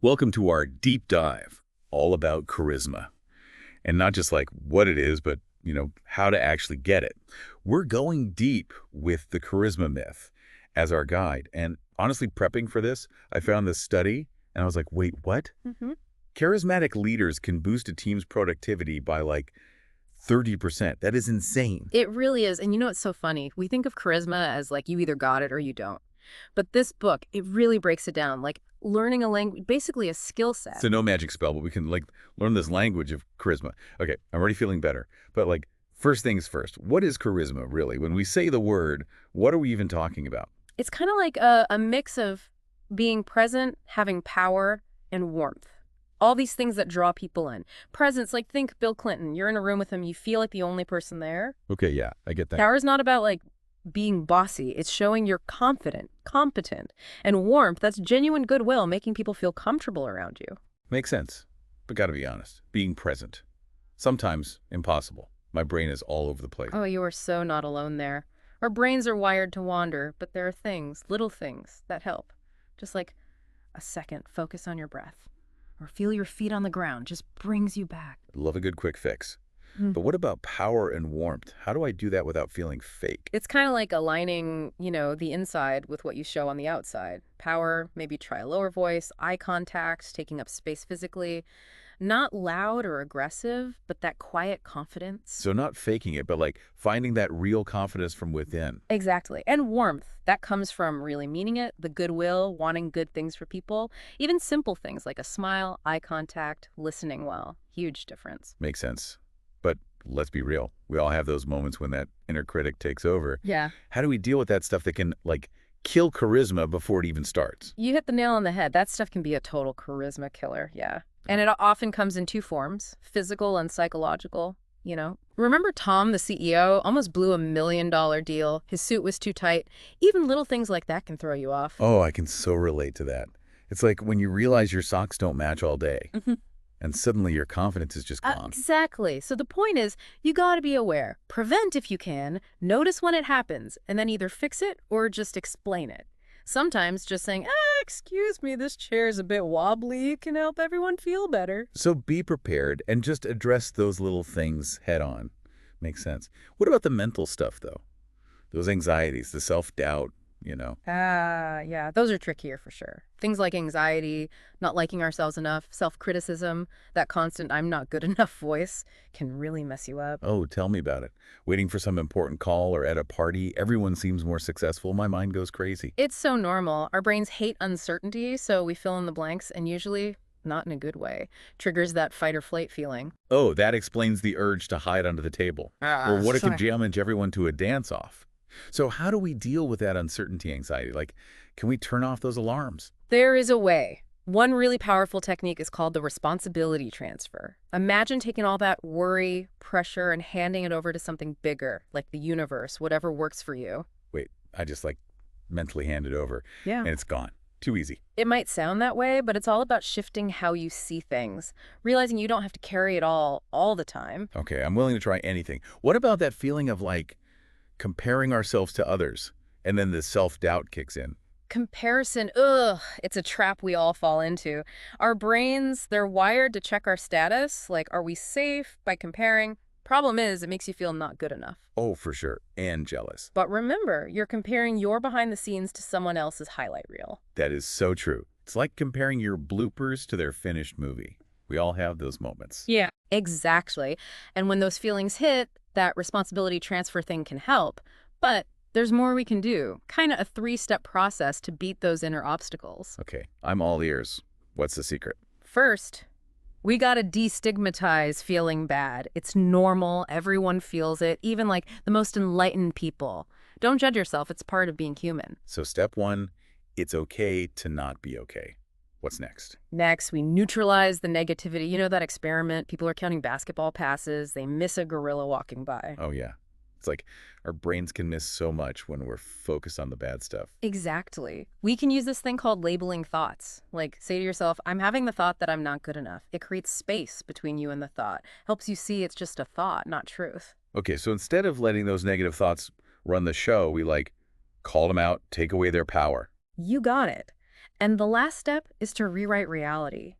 Welcome to our deep dive, all about charisma. And not just like what it is, but, how to actually get it. We're going deep with the charisma myth as our guide. And honestly, prepping for this, I found this study and I was like, wait, what? hmm Charismatic leaders can boost a team's productivity by like 30%. That is insane. It really is. And you know what's so funny? We think of charisma as like you either got it or you don't. But this book, it really breaks it down, like learning a language, basically a skill set. So no magic spell, but we can like learn this language of charisma. Okay, I'm already feeling better. But like, first things first, what is charisma really? When we say the word, what are we even talking about? It's kind of like a mix of being present, having power, and warmth. All these things that draw people in. Presence, like think Bill Clinton. You're in a room with him, you feel like the only person there. Okay, yeah, I get that. Power is not about like being bossy. It's showing you're confident, competent. And warmth, that's genuine goodwill, making people feel comfortable around you. Makes sense. But gotta be honest, being present. Sometimes impossible. My brain is all over the place. Oh, you are so not alone there. Our brains are wired to wander, but there are things, little things, that help. Just like a second, focus on your breath. Or feel your feet on the ground, just brings you back. Love a good quick fix. Mm. But what about power and warmth? How do I do that without feeling fake? It's kind of like aligning, the inside with what you show on the outside. Power, maybe try a lower voice, eye contact, taking up space physically. Not loud or aggressive, but that quiet confidence. So not faking it, but like finding that real confidence from within. Exactly. And warmth. That comes from really meaning it, the goodwill, wanting good things for people. Even simple things like a smile, eye contact, listening well. Huge difference. Makes sense. But let's be real. We all have those moments when that inner critic takes over. Yeah. How do we deal with that stuff that can like kill charisma before it even starts? You hit the nail on the head. That stuff can be a total charisma killer. Yeah. And it often comes in two forms, physical and psychological. Remember Tom, the CEO, almost blew $1 million deal. His suit was too tight. Even little things like that can throw you off. Oh, I can so relate to that. It's like when you realize your socks don't match all day, and suddenly your confidence is just gone. Exactly. So the point is, you got to be aware. Prevent if you can. Notice when it happens, and then either fix it or just explain it. Sometimes just saying, excuse me, this chair's a bit wobbly, can help everyone feel better. So be prepared and just address those little things head on. Makes sense. What about the mental stuff, though? Those anxieties, the self-doubt. Yeah, those are trickier for sure. Things like anxiety, not liking ourselves enough, self-criticism, that constant I'm not good enough voice can really mess you up. Oh, tell me about it. Waiting for some important call or at a party, everyone seems more successful. My mind goes crazy. It's so normal. Our brains hate uncertainty, so we fill in the blanks, and usually not in a good way. Triggers that fight or flight feeling. Oh, that explains the urge to hide under the table. Or what if you Sorry. challenge everyone to a dance-off? So how do we deal with that uncertainty anxiety? Like, can we turn off those alarms? There is a way. One really powerful technique is called the responsibility transfer. Imagine taking all that worry, pressure, and handing it over to something bigger, like the universe, whatever works for you. Wait, I just like mentally hand it over Yeah. and it's gone. Too easy. It might sound that way, but it's all about shifting how you see things, realizing you don't have to carry it all the time. Okay, I'm willing to try anything. What about that feeling of like comparing ourselves to others and then the self-doubt kicks in? Comparison, it's a trap we all fall into. Our brains, they're wired to check our status, like are we safe by comparing? Problem is, it makes you feel not good enough. Oh, for sure. And jealous. But remember, you're comparing your behind the scenes to someone else's highlight reel. That is so true. It's like comparing your bloopers to their finished movie. We all have those moments. Yeah. Exactly. And when those feelings hit, that responsibility transfer thing can help. But there's more we can do. Kind of a 3-step process to beat those inner obstacles. Okay, I'm all ears. What's the secret? First, we gotta destigmatize feeling bad. It's normal. Everyone feels it, even like the most enlightened people. Don't judge yourself. It's part of being human. So step one, it's okay to not be okay. What's next? Next, we neutralize the negativity. You know that experiment? People are counting basketball passes. They miss a gorilla walking by. Oh, yeah. It's like our brains can miss so much when we're focused on the bad stuff. Exactly. We can use this thing called labeling thoughts. Like, say to yourself, I'm having the thought that I'm not good enough. It creates space between you and the thought. Helps you see it's just a thought, not truth. Okay, so instead of letting those negative thoughts run the show, we like call them out, take away their power. You got it. And the last step is to rewrite reality.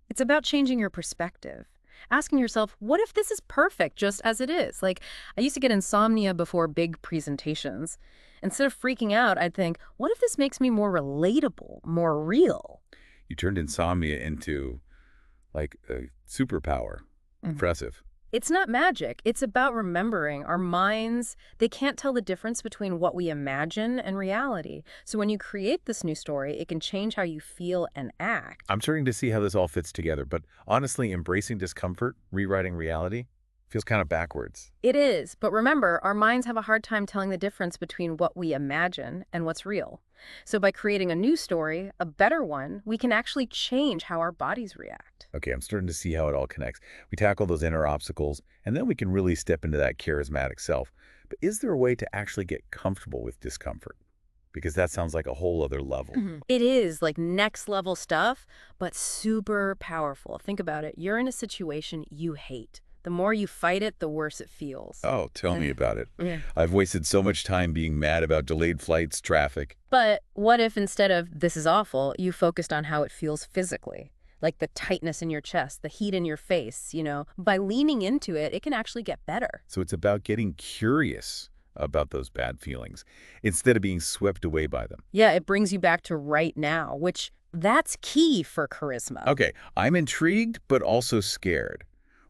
It's about changing your perspective. Asking yourself, what if this is perfect just as it is? Like, I used to get insomnia before big presentations. Instead of freaking out, I'd think, what if this makes me more relatable, more real? You turned insomnia into, like, a superpower. Impressive. It's not magic. It's about remembering our minds. They can't tell the difference between what we imagine and reality. So when you create this new story, it can change how you feel and act. I'm starting to see how this all fits together, but honestly, embracing discomfort, rewriting reality, feels kind of backwards. It is, but remember, our minds have a hard time telling the difference between what we imagine and what's real. So by creating a new story, a better one, we can actually change how our bodies react. Okay, I'm starting to see how it all connects. We tackle those inner obstacles, and then we can really step into that charismatic self. But is there a way to actually get comfortable with discomfort? Because that sounds like a whole other level. It is like next level stuff, but super powerful. Think about it. You're in a situation you hate. The more you fight it, the worse it feels. Oh, tell me about it. Yeah. I've wasted so much time being mad about delayed flights, traffic. But what if instead of this is awful, you focused on how it feels physically? Like the tightness in your chest, the heat in your face, By leaning into it, it can actually get better. So it's about getting curious about those bad feelings instead of being swept away by them. Yeah, it brings you back to right now, which that's key for charisma. Okay, I'm intrigued, but also scared.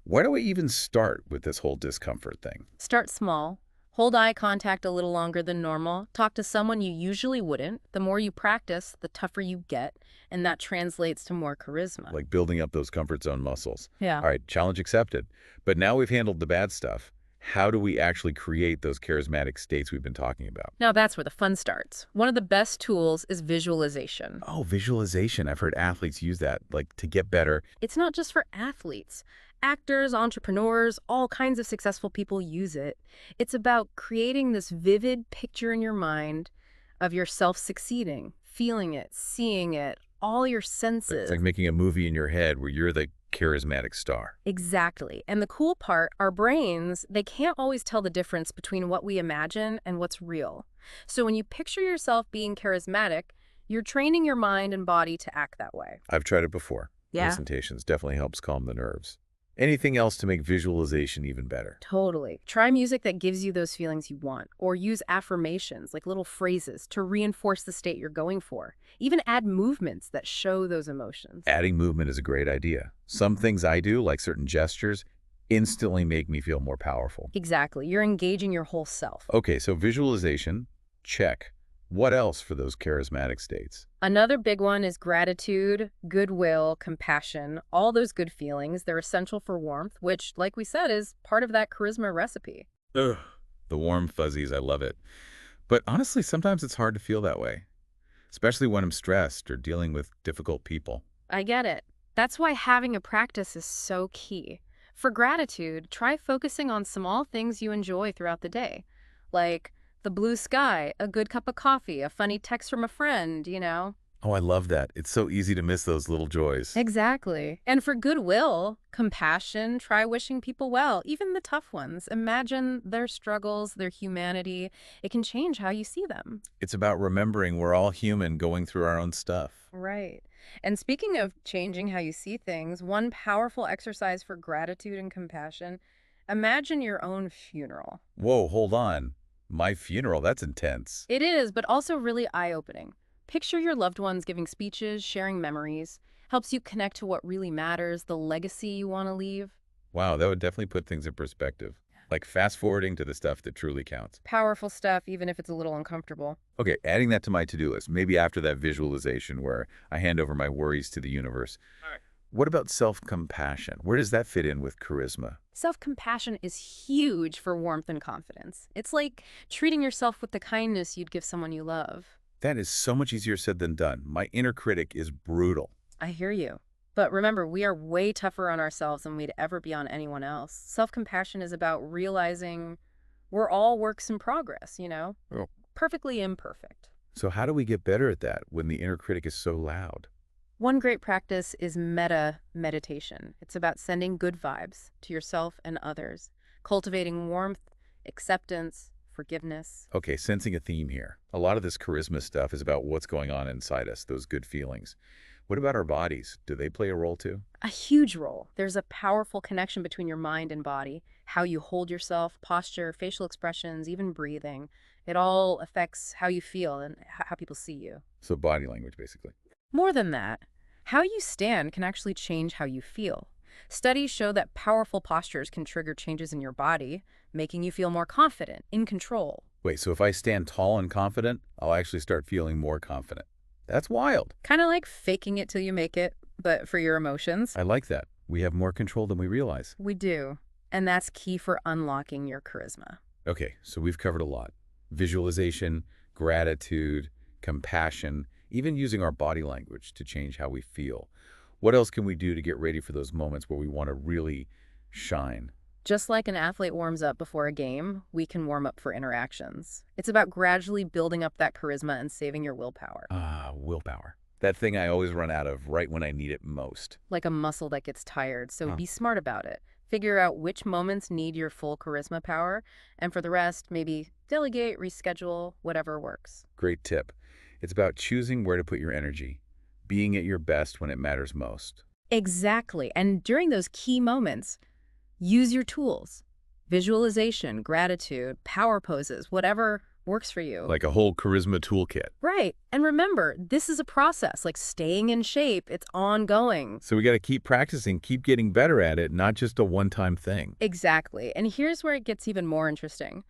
Where do I even start with this whole discomfort thing? Start small. Hold eye contact a little longer than normal. Talk to someone you usually wouldn't. The more you practice, the tougher you get, and that translates to more charisma. Like building up those comfort zone muscles. Yeah. All right, challenge accepted. But now we've handled the bad stuff. How do we actually create those charismatic states we've been talking about? Now that's where the fun starts. One of the best tools is visualization. Oh, visualization. I've heard athletes use that, like to get better. It's not just for athletes. Actors, entrepreneurs, all kinds of successful people use it. It's about creating this vivid picture in your mind of yourself succeeding, feeling it, seeing it, all your senses. It's like making a movie in your head where you're the charismatic star. Exactly. And the cool part, our brains, they can't always tell the difference between what we imagine and what's real. So when you picture yourself being charismatic, you're training your mind and body to act that way. I've tried it before. Yeah. Presentations definitely helps calm the nerves. Anything else to make visualization even better? Totally. Try music that gives you those feelings you want, or use affirmations, like little phrases, to reinforce the state you're going for. Even add movements that show those emotions. Adding movement is a great idea. Some things I do, like certain gestures, instantly make me feel more powerful. Exactly. You're engaging your whole self. Okay, so visualization, check. What else for those charismatic states? Another big one is gratitude, goodwill, compassion, all those good feelings. They're essential for warmth, which, like we said, is part of that charisma recipe. Ugh, the warm fuzzies, I love it. But honestly, sometimes it's hard to feel that way, especially when I'm stressed or dealing with difficult people. I get it. That's why having a practice is so key. For gratitude, try focusing on small things you enjoy throughout the day, like the blue sky, a good cup of coffee, a funny text from a friend, Oh, I love that. It's so easy to miss those little joys. Exactly. And for goodwill, compassion, try wishing people well, even the tough ones. Imagine their struggles, their humanity. It can change how you see them. It's about remembering we're all human going through our own stuff. Right. And speaking of changing how you see things, one powerful exercise for gratitude and compassion, imagine your own funeral. Whoa, hold on. My funeral, that's intense. It is, but also really eye-opening. Picture your loved ones giving speeches, sharing memories. Helps you connect to what really matters, the legacy you want to leave. Wow, that would definitely put things in perspective. Like fast forwarding to the stuff that truly counts. Powerful stuff, even if it's a little uncomfortable. Okay, adding that to my to-do list, maybe after that visualization where I hand over my worries to the universe. All right. What about self-compassion? Where does that fit in with charisma? Self-compassion is huge for warmth and confidence. It's like treating yourself with the kindness you'd give someone you love. That is so much easier said than done. My inner critic is brutal. I hear you. But remember, we are way tougher on ourselves than we'd ever be on anyone else. Self-compassion is about realizing we're all works in progress, Oh. Perfectly imperfect. So how do we get better at that when the inner critic is so loud? One great practice is metta meditation. It's about sending good vibes to yourself and others, cultivating warmth, acceptance, forgiveness. Okay, sensing a theme here. A lot of this charisma stuff is about what's going on inside us, those good feelings. What about our bodies? Do they play a role too? A huge role. There's a powerful connection between your mind and body, how you hold yourself, posture, facial expressions, even breathing. It all affects how you feel and how people see you. So body language, basically. More than that, how you stand can actually change how you feel. Studies show that powerful postures can trigger changes in your body, making you feel more confident, in control. Wait, so if I stand tall and confident, I'll actually start feeling more confident. That's wild. Kind of like faking it till you make it, but for your emotions. I like that. We have more control than we realize. We do. And that's key for unlocking your charisma. Okay, so we've covered a lot. Visualization, gratitude, compassion, even using our body language to change how we feel. What else can we do to get ready for those moments where we want to really shine? Just like an athlete warms up before a game, we can warm up for interactions. It's about gradually building up that charisma and saving your willpower. Willpower. That thing I always run out of right when I need it most. Like a muscle that gets tired, so be smart about it. Figure out which moments need your full charisma power, and for the rest, maybe delegate, reschedule, whatever works. Great tip. It's about choosing where to put your energy, being at your best when it matters most. Exactly. And during those key moments, use your tools. Visualization, gratitude, power poses, whatever works for you. Like a whole charisma toolkit. Right. And remember, this is a process, like staying in shape. It's ongoing. So we got to keep practicing, keep getting better at it, not just a one-time thing. Exactly. And here's where it gets even more interesting.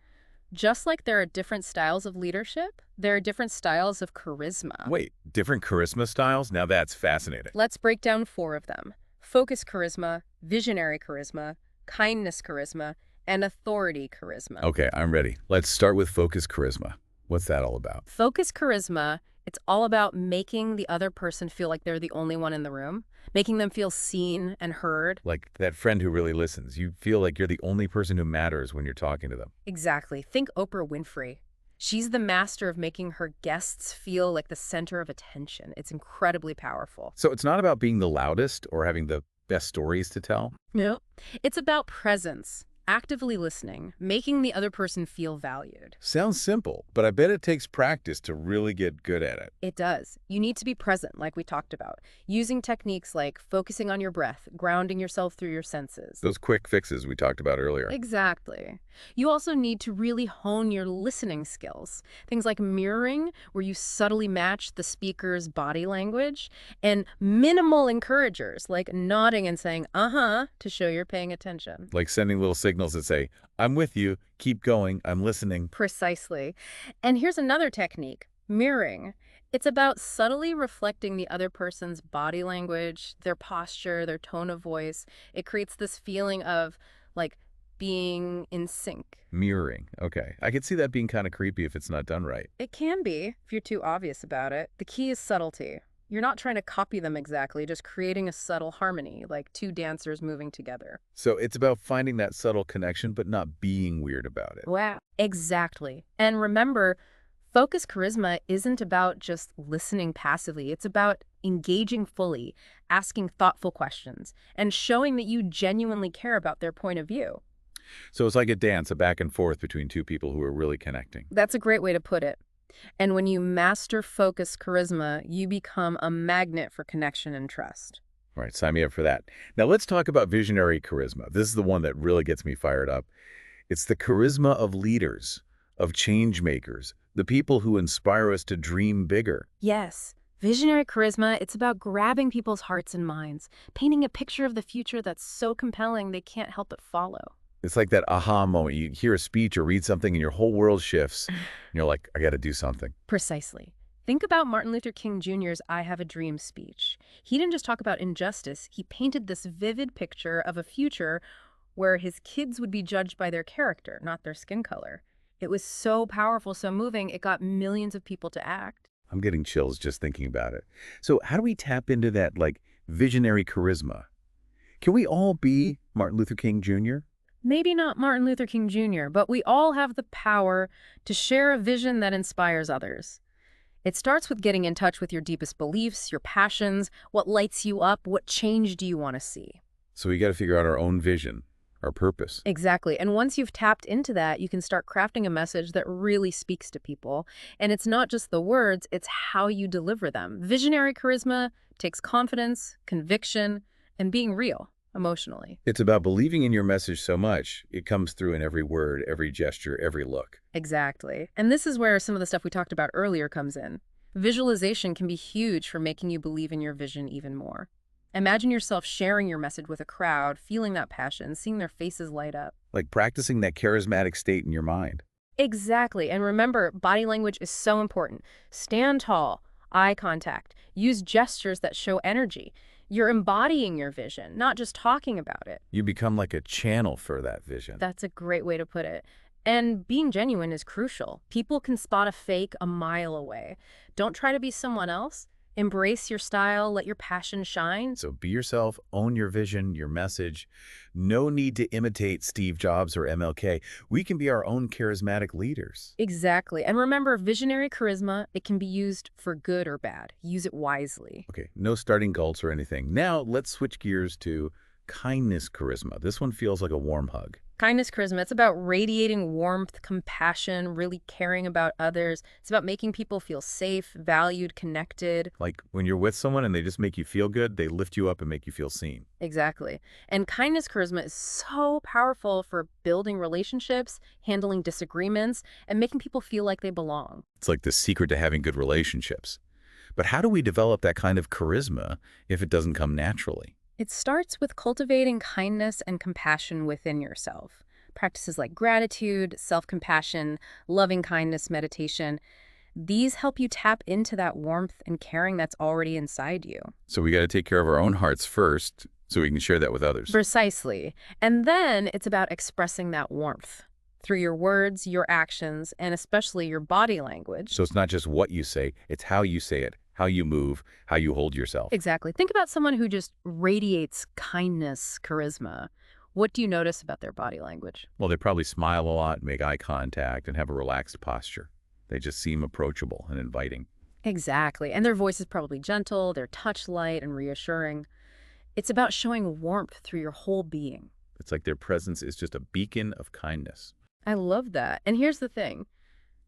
Just like there are different styles of leadership, there are different styles of charisma. Wait, different charisma styles? Now that's fascinating. Let's break down 4 of them. Focus charisma, visionary charisma, kindness charisma, and authority charisma. Okay, I'm ready. Let's start with focus charisma. What's that all about? Focus charisma, it's all about making the other person feel like they're the only one in the room, making them feel seen and heard. Like that friend who really listens. You feel like you're the only person who matters when you're talking to them. Exactly. Think Oprah Winfrey. She's the master of making her guests feel like the center of attention. It's incredibly powerful. So it's not about being the loudest or having the best stories to tell? No. It's about presence. Actively listening, making the other person feel valued. Sounds simple, but I bet it takes practice to really get good at it. It does. You need to be present, like we talked about, using techniques like focusing on your breath, grounding yourself through your senses. Those quick fixes we talked about earlier. Exactly. You also need to really hone your listening skills. Things like mirroring, where you subtly match the speaker's body language, and minimal encouragers, like nodding and saying, uh-huh, to show you're paying attention. Like sending little signals that say, I'm with you, keep going, I'm listening. Precisely. And here's another technique, mirroring. It's about subtly reflecting the other person's body language, their posture, their tone of voice. It creates this feeling of, like, being in sync. Mirroring. Okay. I could see that being kind of creepy if it's not done right. It can be, if you're too obvious about it. The key is subtlety. You're not trying to copy them exactly, just creating a subtle harmony, like 2 dancers moving together. So it's about finding that subtle connection, but not being weird about it. Wow. Exactly. And remember, focus charisma isn't about just listening passively. It's about engaging fully, asking thoughtful questions, and showing that you genuinely care about their point of view. So it's like a dance, a back and forth between 2 people who are really connecting. That's a great way to put it. And when you master focus charisma, you become a magnet for connection and trust. All right, sign me up for that. Now let's talk about visionary charisma. This is the one that really gets me fired up. It's the charisma of leaders, of change makers, the people who inspire us to dream bigger. Yes. Visionary charisma, it's about grabbing people's hearts and minds, painting a picture of the future that's so compelling they can't help but follow. It's like that aha moment. You hear a speech or read something and your whole world shifts. And you're like, I got to do something. Precisely. Think about Martin Luther King Jr.'s I Have a Dream speech. He didn't just talk about injustice. He painted this vivid picture of a future where his kids would be judged by their character, not their skin color. It was so powerful, so moving, it got millions of people to act. I'm getting chills just thinking about it. So how do we tap into that, like, visionary charisma? Can we all be Martin Luther King Jr.? Maybe not Martin Luther King Jr., but we all have the power to share a vision that inspires others. It starts with getting in touch with your deepest beliefs, your passions, what lights you up, what change do you want to see? So we got to figure out our own vision, our purpose. Exactly. And once you've tapped into that, you can start crafting a message that really speaks to people. And it's not just the words, it's how you deliver them. Visionary charisma takes confidence, conviction, and being real emotionally. It's about believing in your message so much, it comes through in every word, every gesture, every look. Exactly. And this is where some of the stuff we talked about earlier comes in. Visualization can be huge for making you believe in your vision even more. Imagine yourself sharing your message with a crowd, feeling that passion, seeing their faces light up. Like practicing that charismatic state in your mind. Exactly. And remember, body language is so important. Stand tall, eye contact, use gestures that show energy. You're embodying your vision, not just talking about it. You become like a channel for that vision. That's a great way to put it. And being genuine is crucial. People can spot a fake a mile away. Don't try to be someone else. Embrace your style, let your passion shine. So be yourself, own your vision, your message. No need to imitate Steve Jobs or MLK. We can be our own charismatic leaders. Exactly. And remember, visionary charisma, it can be used for good or bad. Use it wisely. Okay, no starting cults or anything. Now let's switch gears to kindness charisma. This one feels like a warm hug. Kindness charisma, it's about radiating warmth, compassion, really caring about others. It's about making people feel safe, valued, connected. Like when you're with someone and they just make you feel good, they lift you up and make you feel seen. Exactly. And kindness charisma is so powerful for building relationships, handling disagreements, and making people feel like they belong. It's like the secret to having good relationships. But how do we develop that kind of charisma if it doesn't come naturally? It starts with cultivating kindness and compassion within yourself. Practices like gratitude, self-compassion, loving kindness meditation, these help you tap into that warmth and caring that's already inside you. So we got to take care of our own hearts first so we can share that with others. Precisely. And then it's about expressing that warmth through your words, your actions, and especially your body language. So it's not just what you say, it's how you say it, how you move, how you hold yourself. Exactly. Think about someone who just radiates kindness, charisma. What do you notice about their body language? Well, they probably smile a lot, make eye contact, and have a relaxed posture. They just seem approachable and inviting. Exactly. And their voice is probably gentle, their touch light and reassuring. It's about showing warmth through your whole being. It's like their presence is just a beacon of kindness. I love that. And here's the thing.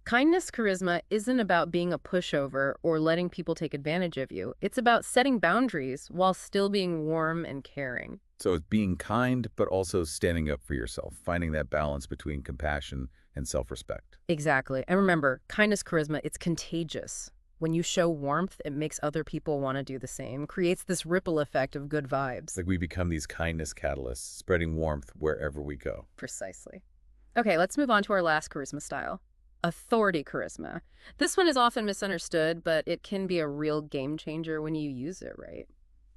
Kindness charisma isn't about being a pushover or letting people take advantage of you. It's about setting boundaries while still being warm and caring. So it's being kind, but also standing up for yourself, finding that balance between compassion and self-respect. Exactly. And remember, kindness charisma, it's contagious. When you show warmth, it makes other people want to do the same, creates this ripple effect of good vibes. It's like we become these kindness catalysts, spreading warmth wherever we go. Precisely. Okay, let's move on to our last charisma style. Authority charisma. This one is often misunderstood, but it can be a real game changer when you use it right.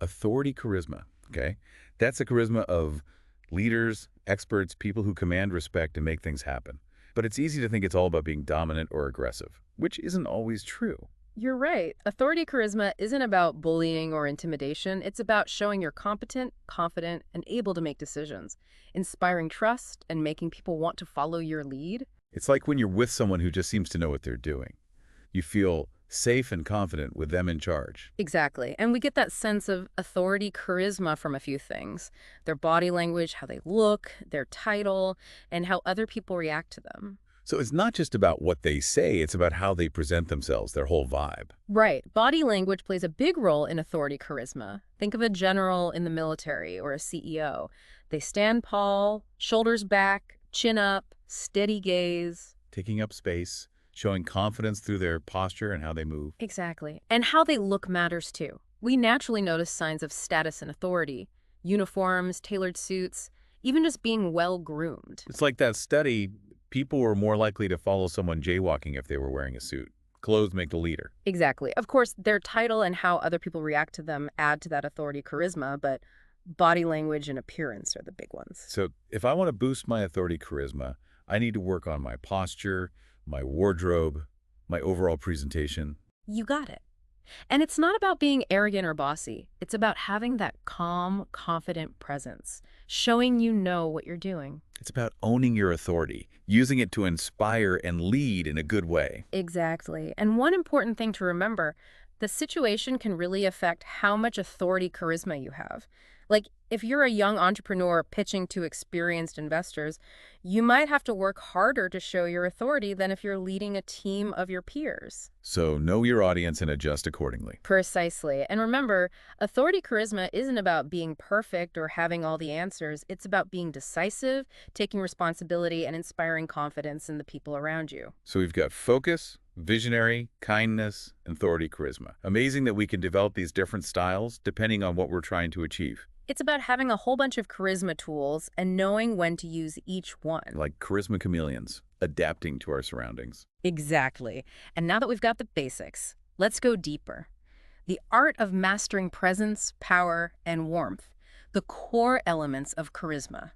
Authority charisma, okay? That's the charisma of leaders, experts, people who command respect and make things happen. But it's easy to think it's all about being dominant or aggressive, which isn't always true. You're right. Authority charisma isn't about bullying or intimidation. It's about showing you're competent, confident, and able to make decisions, inspiring trust and making people want to follow your lead. It's like when you're with someone who just seems to know what they're doing. You feel safe and confident with them in charge. Exactly. And we get that sense of authority charisma from a few things. Their body language, how they look, their title, and how other people react to them. So it's not just about what they say, it's about how they present themselves, their whole vibe. Right. Body language plays a big role in authority charisma. Think of a general in the military or a CEO. They stand tall, shoulders back, chin up, steady gaze. Taking up space, showing confidence through their posture and how they move. Exactly. And how they look matters too. We naturally notice signs of status and authority. Uniforms, tailored suits, even just being well-groomed. It's like that study, people were more likely to follow someone jaywalking if they were wearing a suit. Clothes make the leader. Exactly. Of course, their title and how other people react to them add to that authority charisma, but body language and appearance are the big ones. So if I want to boost my authority charisma, I need to work on my posture, my wardrobe, my overall presentation. You got it. And it's not about being arrogant or bossy. It's about having that calm, confident presence, showing you know what you're doing. It's about owning your authority, using it to inspire and lead in a good way. Exactly. And one important thing to remember, the situation can really affect how much authority charisma you have. Like, if you're a young entrepreneur pitching to experienced investors, you might have to work harder to show your authority than if you're leading a team of your peers. So know your audience and adjust accordingly. Precisely. And remember, authority charisma isn't about being perfect or having all the answers. It's about being decisive, taking responsibility, and inspiring confidence in the people around you. So we've got focus, visionary, kindness, and authority charisma. Amazing that we can develop these different styles depending on what we're trying to achieve. It's about having a whole bunch of charisma tools and knowing when to use each one. Like charisma chameleons, adapting to our surroundings. Exactly. And now that we've got the basics, let's go deeper. The art of mastering presence, power, and warmth, the core elements of charisma.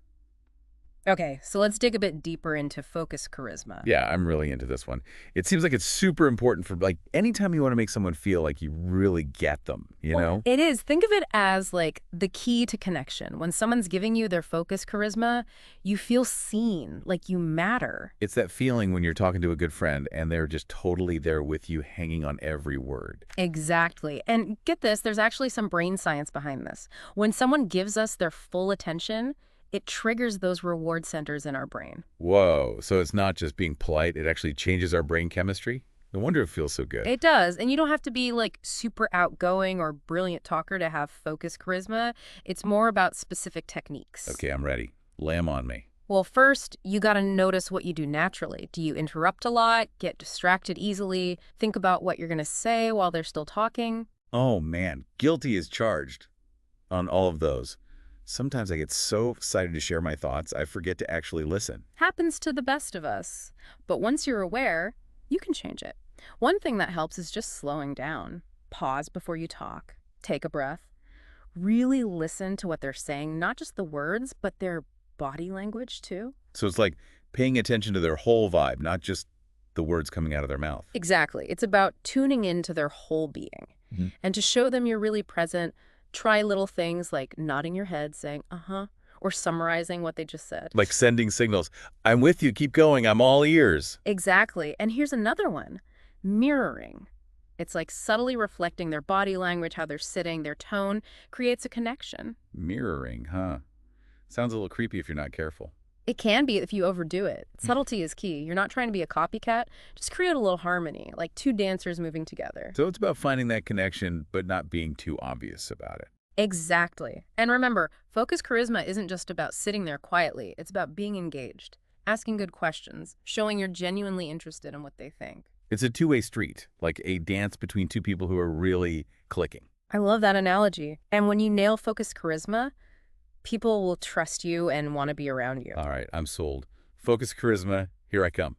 Okay, so let's dig a bit deeper into focus charisma. Yeah, I'm really into this one. It seems like it's super important for, like, anytime you want to make someone feel like you really get them, you know? It is. Think of it as like the key to connection. When someone's giving you their focus charisma, you feel seen, like you matter. It's that feeling when you're talking to a good friend and they're just totally there with you, hanging on every word. Exactly. And get this, there's actually some brain science behind this. When someone gives us their full attention, it triggers those reward centers in our brain. Whoa, so it's not just being polite, it actually changes our brain chemistry? No wonder it feels so good. It does. And you don't have to be like super outgoing or brilliant talker to have focus charisma. It's more about specific techniques. Okay, I'm ready. Lay 'em on me. Well, first, you got to notice what you do naturally. Do you interrupt a lot, get distracted easily, think about what you're going to say while they're still talking? Oh man, guilty is charged on all of those. Sometimes I get so excited to share my thoughts, I forget to actually listen. Happens to the best of us. But once you're aware, you can change it. One thing that helps is just slowing down. Pause before you talk. Take a breath. Really listen to what they're saying, not just the words, but their body language too. So it's like paying attention to their whole vibe, not just the words coming out of their mouth. Exactly. It's about tuning into their whole being. And to show them you're really present, try little things like nodding your head, saying, uh-huh, or summarizing what they just said. Like sending signals. I'm with you, keep going, I'm all ears. Exactly. And here's another one, mirroring. It's like subtly reflecting their body language, how they're sitting, their tone creates a connection. Mirroring, huh? Sounds a little creepy if you're not careful. It can be if you overdo it. Subtlety is key. You're not trying to be a copycat. Just create a little harmony, like two dancers moving together. So it's about finding that connection, but not being too obvious about it. Exactly. And remember, focus charisma isn't just about sitting there quietly. It's about being engaged, asking good questions, showing you're genuinely interested in what they think. It's a two-way street, like a dance between two people who are really clicking. I love that analogy. And when you nail focus charisma, people will trust you and want to be around you. All right, I'm sold. Focus charisma, here I come.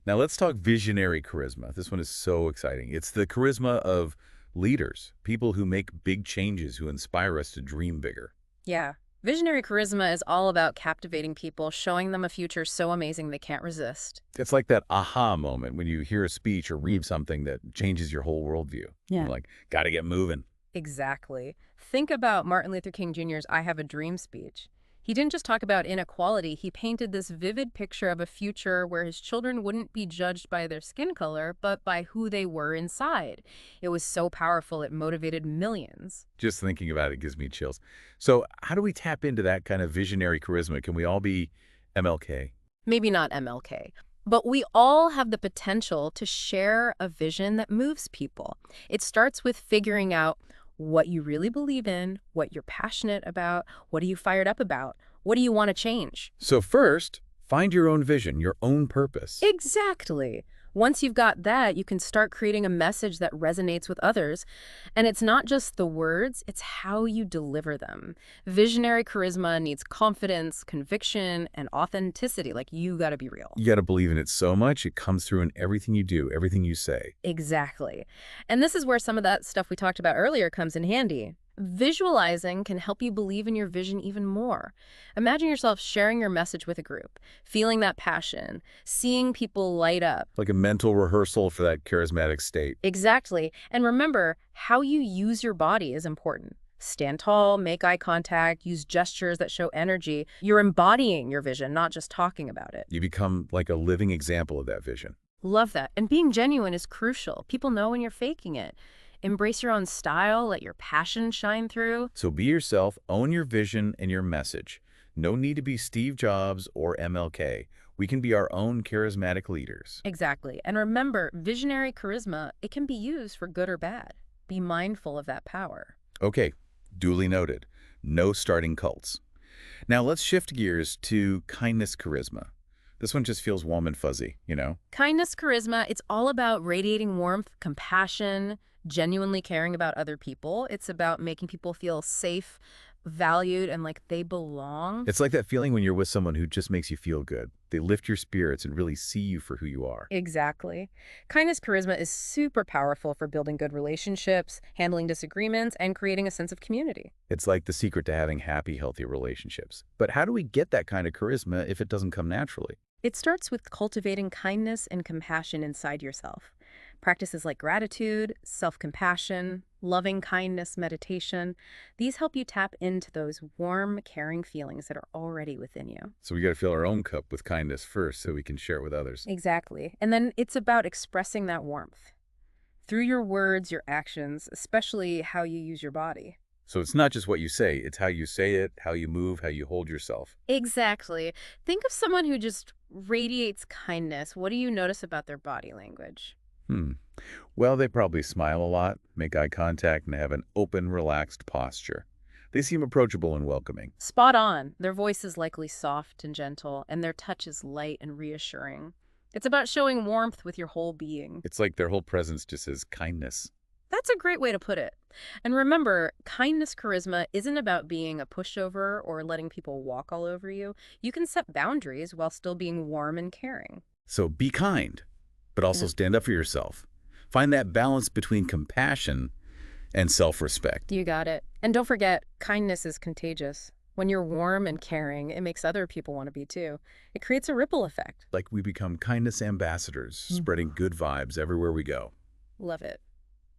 Now let's talk visionary charisma. This one is so exciting. It's the charisma of leaders, people who make big changes, who inspire us to dream bigger. Yeah. Visionary charisma is all about captivating people, showing them a future so amazing they can't resist. It's like that aha moment when you hear a speech or read something that changes your whole worldview. Yeah. You're like, gotta get moving. Exactly. Think about Martin Luther King Jr.'s I Have a Dream speech. He didn't just talk about inequality, he painted this vivid picture of a future where his children wouldn't be judged by their skin color, but by who they were inside. It was so powerful, it motivated millions. Just thinking about it gives me chills. So how do we tap into that kind of visionary charisma? Can we all be MLK? Maybe not MLK, but we all have the potential to share a vision that moves people. It starts with figuring out what you really believe in, what you're passionate about, what are you fired up about, what do you want to change? So first, find your own vision, your own purpose. Exactly. Once you've got that, you can start creating a message that resonates with others. And it's not just the words, it's how you deliver them. Visionary charisma needs confidence, conviction, and authenticity. Like, you got to be real. You got to believe in it so much, it comes through in everything you do, everything you say. Exactly. And this is where some of that stuff we talked about earlier comes in handy. Visualizing can help you believe in your vision even more. Imagine yourself sharing your message with a group, feeling that passion, seeing people light up. Like a mental rehearsal for that charismatic state. Exactly. And remember, how you use your body is important. Stand tall, make eye contact, use gestures that show energy. You're embodying your vision, not just talking about it. You become like a living example of that vision. Love that. And being genuine is crucial. People know when you're faking it. Embrace your own style, let your passion shine through. So be yourself, own your vision and your message. No need to be Steve Jobs or MLK. We can be our own charismatic leaders. Exactly. And remember, visionary charisma, it can be used for good or bad. Be mindful of that power. Okay, duly noted. No starting cults. Now let's shift gears to kindness charisma. This one just feels warm and fuzzy, you know? Kindness charisma, it's all about radiating warmth, compassion, genuinely caring about other people. It's about making people feel safe, valued, and like they belong. It's like that feeling when you're with someone who just makes you feel good. They lift your spirits and really see you for who you are. Exactly. Kindness charisma is super powerful for building good relationships, handling disagreements, and creating a sense of community. It's like the secret to having happy, healthy relationships. But how do we get that kind of charisma if it doesn't come naturally? It starts with cultivating kindness and compassion inside yourself. Practices like gratitude, self-compassion, loving kindness meditation, these help you tap into those warm, caring feelings that are already within you. So we got to fill our own cup with kindness first so we can share it with others. Exactly. And then it's about expressing that warmth through your words, your actions, especially how you use your body. So it's not just what you say, it's how you say it, how you move, how you hold yourself. Exactly. Think of someone who just radiates kindness. What do you notice about their body language? Hmm. Well, they probably smile a lot, make eye contact, and have an open, relaxed posture. They seem approachable and welcoming. Spot on. Their voice is likely soft and gentle, and their touch is light and reassuring. It's about showing warmth with your whole being. It's like their whole presence just says kindness. That's a great way to put it. And remember, kindness charisma isn't about being a pushover or letting people walk all over you. You can set boundaries while still being warm and caring. So be kind, but also stand up for yourself. Find that balance between compassion and self-respect. You got it. And don't forget, kindness is contagious. When you're warm and caring, it makes other people want to be too. It creates a ripple effect. Like we become kindness ambassadors, spreading good vibes everywhere we go. Love it.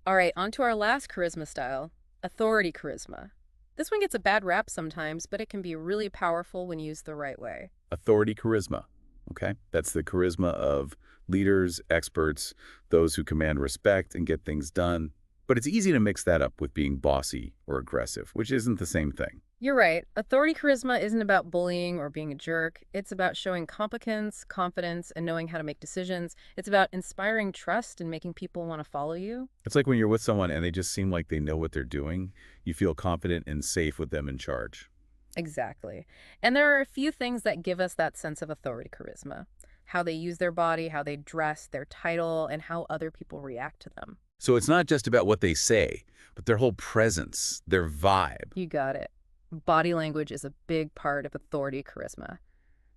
All right, on to our last charisma style, authority charisma. This one gets a bad rap sometimes, but it can be really powerful when used the right way. Authority charisma, okay? That's the charisma of leaders, experts, those who command respect and get things done. But it's easy to mix that up with being bossy or aggressive, which isn't the same thing. You're right. Authority charisma isn't about bullying or being a jerk. It's about showing competence, confidence, and knowing how to make decisions. It's about inspiring trust and making people want to follow you. It's like when you're with someone and they just seem like they know what they're doing. You feel confident and safe with them in charge. Exactly. And there are a few things that give us that sense of authority charisma. How they use their body, how they dress, their title, and how other people react to them. So it's not just about what they say, but their whole presence, their vibe. You got it. Body language is a big part of authority charisma.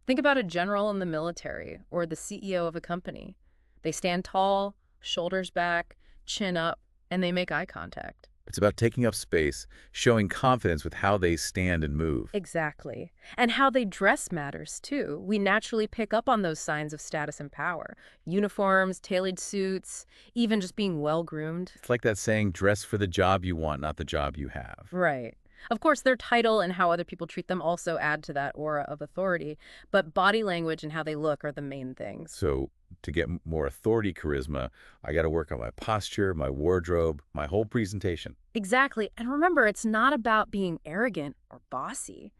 Think about a general in the military or the CEO of a company. They stand tall, shoulders back, chin up, and they make eye contact. It's about taking up space, showing confidence with how they stand and move. Exactly. And how they dress matters too. We naturally pick up on those signs of status and power. Uniforms, tailored suits, even just being well-groomed. It's like that saying, dress for the job you want, not the job you have. Right. Of course, their title and how other people treat them also add to that aura of authority, but body language and how they look are the main things. So to get more authority charisma, I got to work on my posture, my wardrobe, my whole presentation. Exactly. And remember, it's not about being arrogant or bossy.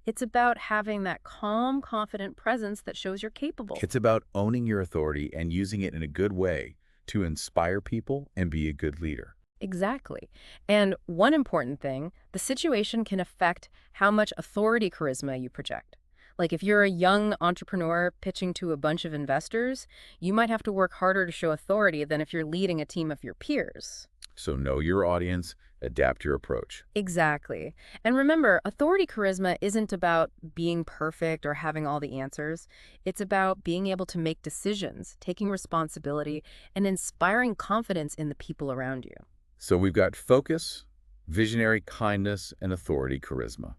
It's about having that calm, confident presence that shows you're capable. It's about owning your authority and using it in a good way to inspire people and be a good leader. Exactly. And one important thing, the situation can affect how much authority charisma you project. Like if you're a young entrepreneur pitching to a bunch of investors, you might have to work harder to show authority than if you're leading a team of your peers. So know your audience, adapt your approach. Exactly. And remember, authority charisma isn't about being perfect or having all the answers. It's about being able to make decisions, taking responsibility, and inspiring confidence in the people around you. So we've got focus, visionary kindness, and authority charisma.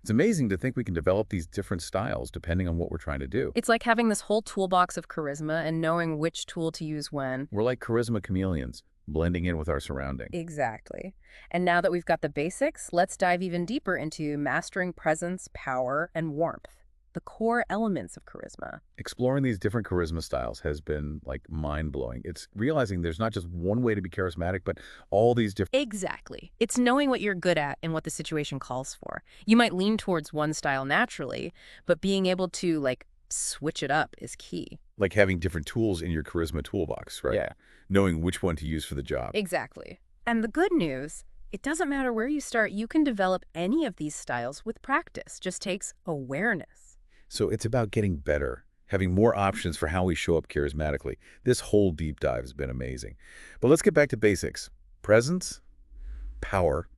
It's amazing to think we can develop these different styles depending on what we're trying to do. It's like having this whole toolbox of charisma and knowing which tool to use when. We're like charisma chameleons, blending in with our surroundings. Exactly. And now that we've got the basics, let's dive even deeper into mastering presence, power, and warmth. the core elements of charisma. Exploring these different charisma styles has been like mind-blowing. It's realizing there's not just one way to be charismatic, but all these different. Exactly. It's knowing what you're good at and what the situation calls for. You might lean towards one style naturally, but being able to, like, switch it up is key. Like having different tools in your charisma toolbox, right? Yeah. Knowing which one to use for the job. Exactly. And the good news, it doesn't matter where you start. You can develop any of these styles with practice. Just takes awareness. So it's about getting better, having more options for how we show up charismatically. This whole deep dive has been amazing. But let's get back to basics. Presence, power,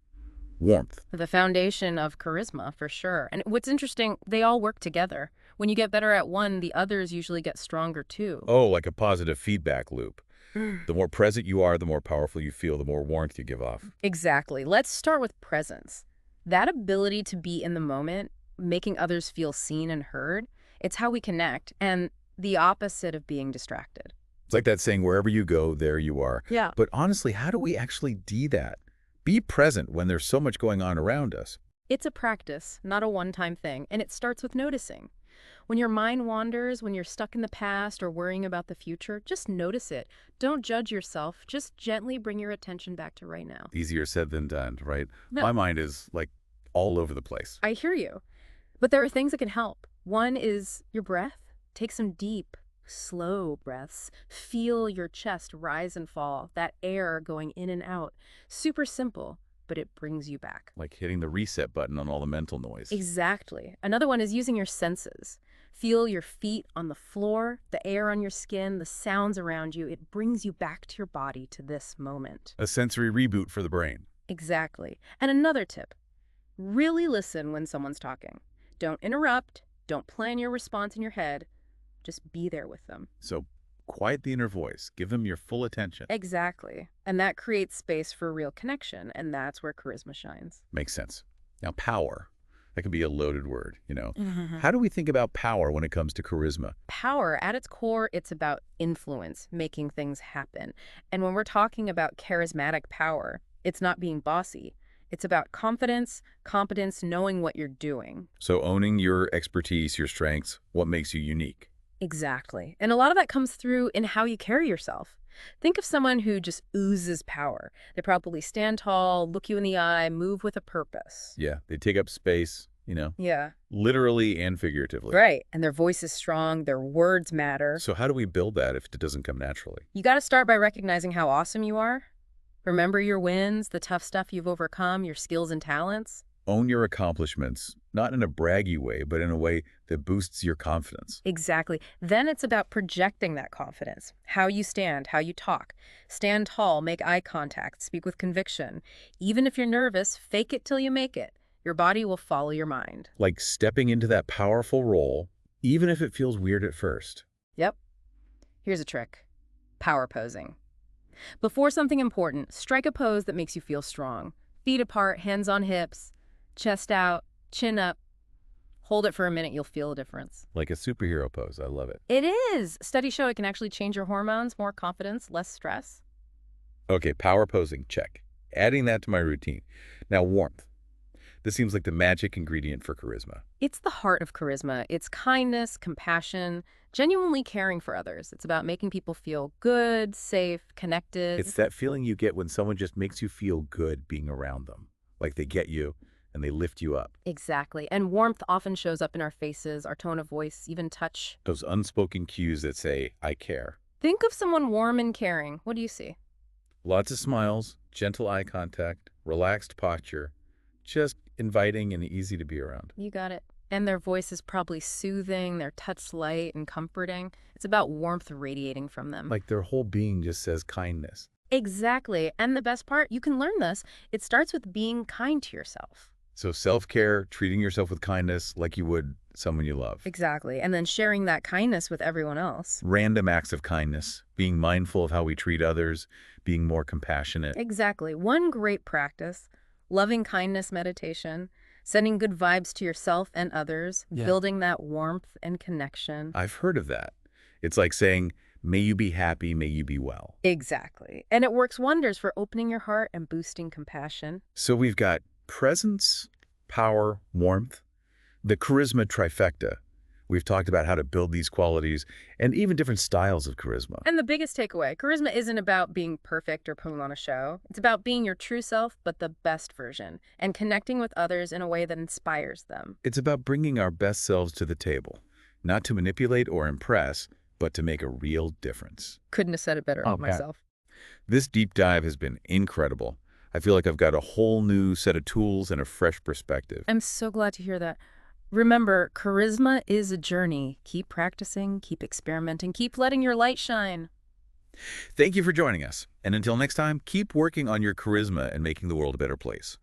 warmth. The foundation of charisma, for sure. And what's interesting, they all work together. When you get better at one, the others usually get stronger too. Oh, like a positive feedback loop. The more present you are, the more powerful you feel, the more warmth you give off. Exactly. Let's start with presence. That ability to be in the moment, making others feel seen and heard, it's how we connect, and the opposite of being distracted. It's like that saying, wherever you go, there you are. Yeah. But honestly, how do we actually do that? Be present when there's so much going on around us. It's a practice, not a one-time thing, and it starts with noticing. When your mind wanders, when you're stuck in the past or worrying about the future, just notice it. Don't judge yourself. Just gently bring your attention back to right now. Easier said than done, right? No. My mind is like all over the place. I hear you. But there are things that can help. One is your breath. Take some deep, slow breaths. Feel your chest rise and fall, that air going in and out. Super simple, but it brings you back. Like hitting the reset button on all the mental noise. Exactly. Another one is using your senses. Feel your feet on the floor, the air on your skin, the sounds around you. It brings you back to your body, to this moment. A sensory reboot for the brain. Exactly. And another tip, really listen when someone's talking. Don't interrupt. Don't plan your response in your head. Just be there with them. So quiet the inner voice. Give them your full attention. Exactly. And that creates space for real connection, and that's where charisma shines. Makes sense. Now, power. That can be a loaded word, you know. Mm-hmm. How do we think about power when it comes to charisma? Power, at its core, it's about influence, making things happen. And when we're talking about charismatic power, it's not being bossy. It's about confidence, competence, knowing what you're doing. So owning your expertise, your strengths, what makes you unique. Exactly. And a lot of that comes through in how you carry yourself. Think of someone who just oozes power. They probably stand tall, look you in the eye, move with a purpose. Yeah, they take up space, you know, Yeah. literally and figuratively. Right. And their voice is strong, their words matter. So how do we build that if it doesn't come naturally? You got to start by recognizing how awesome you are. Remember your wins, the tough stuff you've overcome, your skills and talents. Own your accomplishments, not in a braggy way, but in a way that boosts your confidence. Exactly. Then it's about projecting that confidence. How you stand, how you talk. Stand tall, make eye contact, speak with conviction. Even if you're nervous, fake it till you make it. Your body will follow your mind. Like stepping into that powerful role, even if it feels weird at first. Yep. Here's a trick. Power posing. Before something important, strike a pose that makes you feel strong. Feet apart, hands on hips, chest out, chin up. Hold it for a minute, you'll feel a difference. Like a superhero pose. I love it. It is. Studies show it can actually change your hormones, more confidence, less stress. Okay, power posing, check. Adding that to my routine. Now, warmth. This seems like the magic ingredient for charisma. It's the heart of charisma. It's kindness, compassion, genuinely caring for others. It's about making people feel good, safe, connected. It's that feeling you get when someone just makes you feel good being around them. Like they get you and they lift you up. Exactly. And warmth often shows up in our faces, our tone of voice, even touch. Those unspoken cues that say, I care. Think of someone warm and caring. What do you see? Lots of smiles, gentle eye contact, relaxed posture, just inviting and easy to be around. You got it. And their voice is probably soothing, their touch light and comforting. It's about warmth radiating from them. Like their whole being just says kindness. Exactly. And the best part, you can learn this. It starts with being kind to yourself. So self-care, treating yourself with kindness like you would someone you love. Exactly. And then sharing that kindness with everyone else. Random acts of kindness, being mindful of how we treat others, being more compassionate. Exactly. One great practice, loving kindness meditation, sending good vibes to yourself and others, building that warmth and connection. I've heard of that. It's like saying, may you be happy, may you be well. Exactly. And it works wonders for opening your heart and boosting compassion. So we've got presence, power, warmth, the charisma trifecta. We've talked about how to build these qualities and even different styles of charisma. And the biggest takeaway, charisma isn't about being perfect or putting on a show. It's about being your true self, but the best version, and connecting with others in a way that inspires them. It's about bringing our best selves to the table, not to manipulate or impress, but to make a real difference. Couldn't have said it better myself. This deep dive has been incredible. I feel like I've got a whole new set of tools and a fresh perspective. I'm so glad to hear that. Remember, charisma is a journey. Keep practicing, keep experimenting, keep letting your light shine. Thank you for joining us. And until next time, keep working on your charisma and making the world a better place.